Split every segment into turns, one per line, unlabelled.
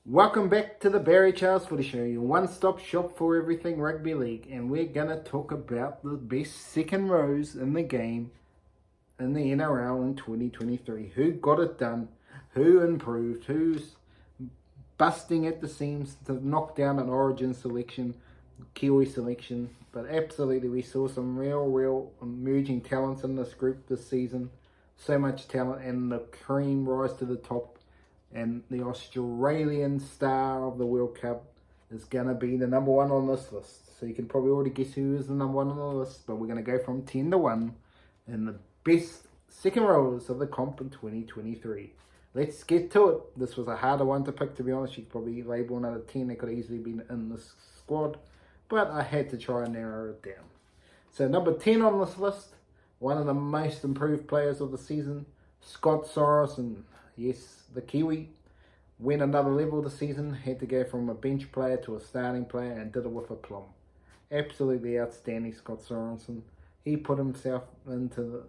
Welcome back to the Barry Charles Footy Show, your one-stop shop for everything rugby league, and we're gonna talk about the best second rows in the game in the NRL in 2023. Who got it done? Who improved? Who's busting at the seams to knock down an Origin selection, Kiwi selection? But absolutely, we saw some real emerging talents in this group this season. So much talent, and the cream rise to the top. And the Australian star of the World Cup is going to be the number one on this list. So you can probably already guess who is the number one on the list. But we're going to go from 10 to 1 in the best second rows of the comp in 2023. Let's get to it. This was a harder one to pick, to be honest. You could probably label another 10 that could easily be in this squad. But I had to try and narrow it down. So number 10 on this list, one of the most improved players of the season, Scott Sorensen. Yes, the Kiwi went another level this season, had to go from a bench player to a starting player and did it with aplomb. Absolutely outstanding, Scott Sorensen. He put himself into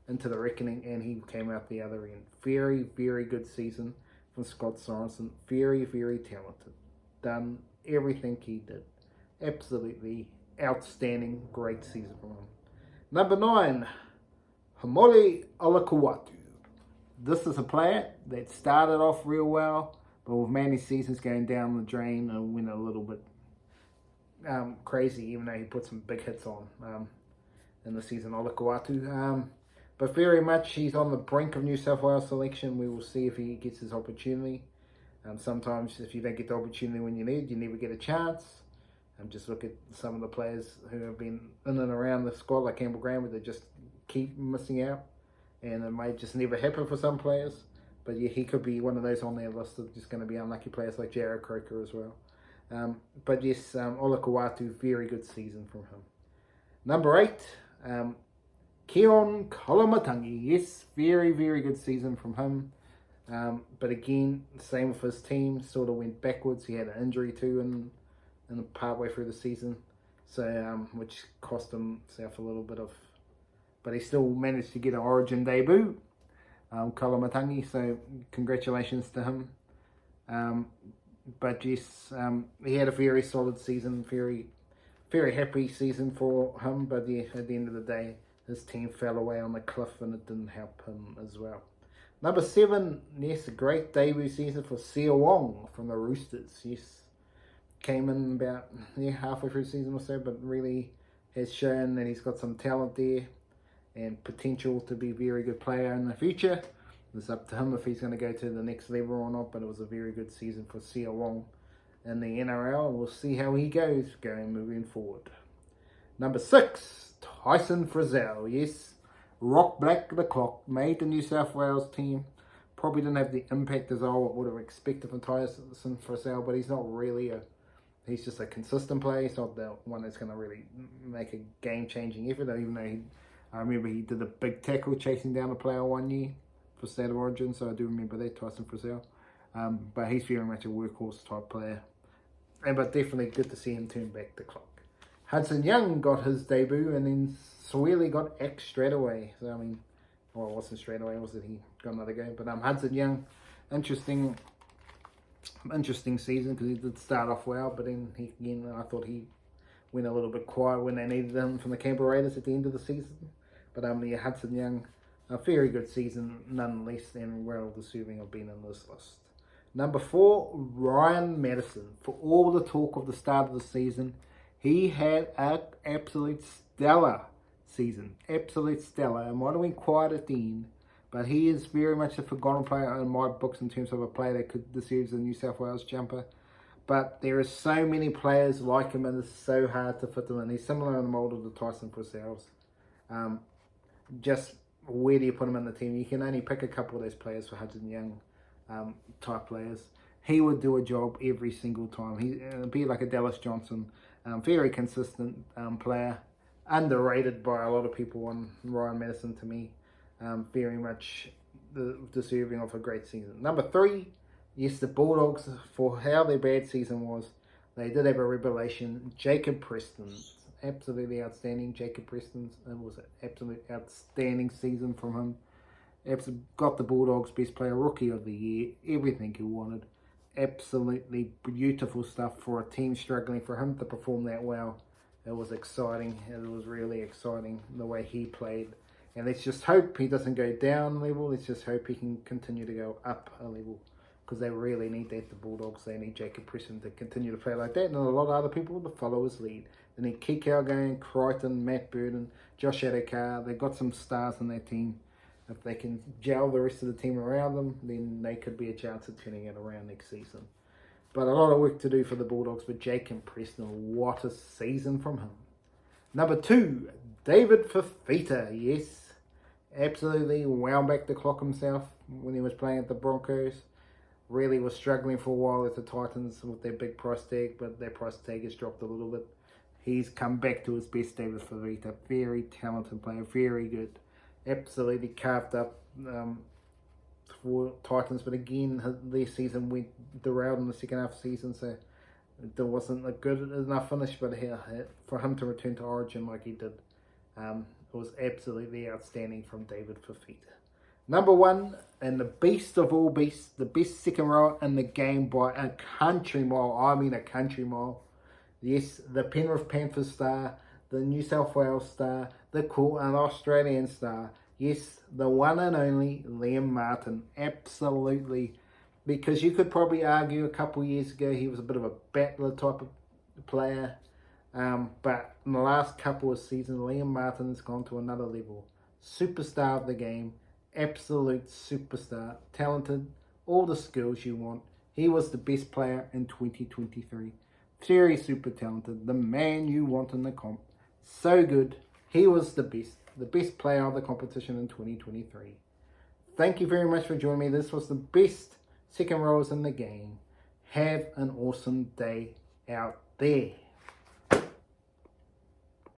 the reckoning and he came out the other end. Very good season from Scott Sorensen. Very talented. Done everything he did. Absolutely outstanding, great season from him. Number 9, Haumole Olakau'atu. This is a player that started off real well, but with many seasons going down the drain and went a little bit crazy, even though he put some big hits on in the season, Olakau'atu. But very much he's on the brink of New South Wales selection. We will see if he gets his opportunity. Sometimes if you don't get the opportunity when you need, you never get a chance. Just look at some of the players who have been in and around the squad, like Campbell Graham, where they just keep missing out. And it might just never happen for some players. But yeah, he could be one of those on their list of just going to be unlucky players like Jarrod Croker as well. But yes, Olakau'atu, very good season from him. Number 8, Keon Koloamatangi. Yes, very good season from him. But again, same with his team, sort of went backwards. He had an injury too in the partway through the season, so which cost himself a little bit of. But he still managed to get an Origin debut, Koloamatangi, so congratulations to him. But yes, he had a very solid season, very happy season for him, but yeah, at the end of the day, his team fell away on the cliff and it didn't help him as well. Number 7, yes, a great debut season for Sia Wong from the Roosters. Yes, came in about halfway through the season or so, but really has shown that he's got some talent there and potential to be a very good player in the future. It's up to him if he's going to go to the next level or not, but it was a very good season for Sia Wong in the NRL. We'll see how he goes moving forward. Number 6, Tyson Frizell. Yes, Rock Black the Clock, made the New South Wales team. Probably didn't have the impact as I would have expected from Tyson Frizell, but he's not really he's just a consistent player. He's not the one that's going to really make a game-changing effort, even though I remember he did a big tackle chasing down a player one year for State of Origin, so I do remember that, Tyson Frizell. But he's very much a workhorse type player. But definitely good to see him turn back the clock. Hudson Young got his debut and then Swirly got axed straight away. So, it wasn't straight away, was it? He got another game. But Hudson Young, interesting season because he did start off well, but then I thought he went a little bit quiet when they needed him from the Canberra Raiders at the end of the season. But Hudson Young, a very good season nonetheless, and well deserving of being on this list. Number 4, Ryan Matterson. For all the talk of the start of the season, he had an absolute stellar season. Absolute stellar. It might have went quiet at the end, but he is very much a forgotten player in my books in terms of a player that deserves a New South Wales jumper. But there are so many players like him, and it's so hard to fit them in. He's similar in the mould of the Tyson Frizells. Just where do you put him in the team? You can only pick a couple of those players for Hudson Young type players. He would do a job every single time. He'd be like a Dallas Johnson. Very consistent player. Underrated by a lot of people on Ryan Matterson to me. Very much deserving of a great season. Number 3, yes, the Bulldogs, for how their bad season was, they did have a revelation. Jacob Preston. Absolutely outstanding. Jacob Preston. It was an absolute outstanding season from him. Got the Bulldogs best player, rookie of the year, everything he wanted. absolutely beautiful stuff for a team struggling. For him to perform that well, it was exciting. It was really exciting the way he played. And let's just hope he doesn't go down a level. Let's just hope he can continue to go up a level, because they really need that, the Bulldogs. They need Jacob Preston to continue to play like that, and a lot of other people to follow his lead. They need Kikau going, Crichton, Matt Burden, Josh Adokar. They've got some stars in their team. If they can gel the rest of the team around them, then they could be a chance of turning it around next season. But a lot of work to do for the Bulldogs. But Jacob Preston, what a season from him. Number 2, David Fifita. Yes, absolutely wound back the clock himself when he was playing at the Broncos. Really was struggling for a while at the Titans with their big price tag, but their price tag has dropped a little bit. He's come back to his best, David Fifita. Very talented player, very good. Absolutely carved up for Titans, but again, their season went derailed in the second half of the season, so there wasn't a good enough finish. But for him to return to Origin like he did, it was absolutely outstanding from David Fifita. Number 1, and the beast of all beasts, the best second rower in the game by a country mile. I mean a country mile. Yes, the Penrith Panthers star, the New South Wales star, the Australian star. Yes, the one and only Liam Martin. Absolutely. Because you could probably argue a couple of years ago he was a bit of a battler type of player. But in the last couple of seasons, Liam Martin has gone to another level. Superstar of the game. Absolute superstar. Talented. All the skills you want. He was the best player in 2023. Very super talented. The man you want in the comp. So good. He was the best player of the competition in 2023. Thank you very much for joining me. This was the best second rowers in the game. Have an awesome day out there.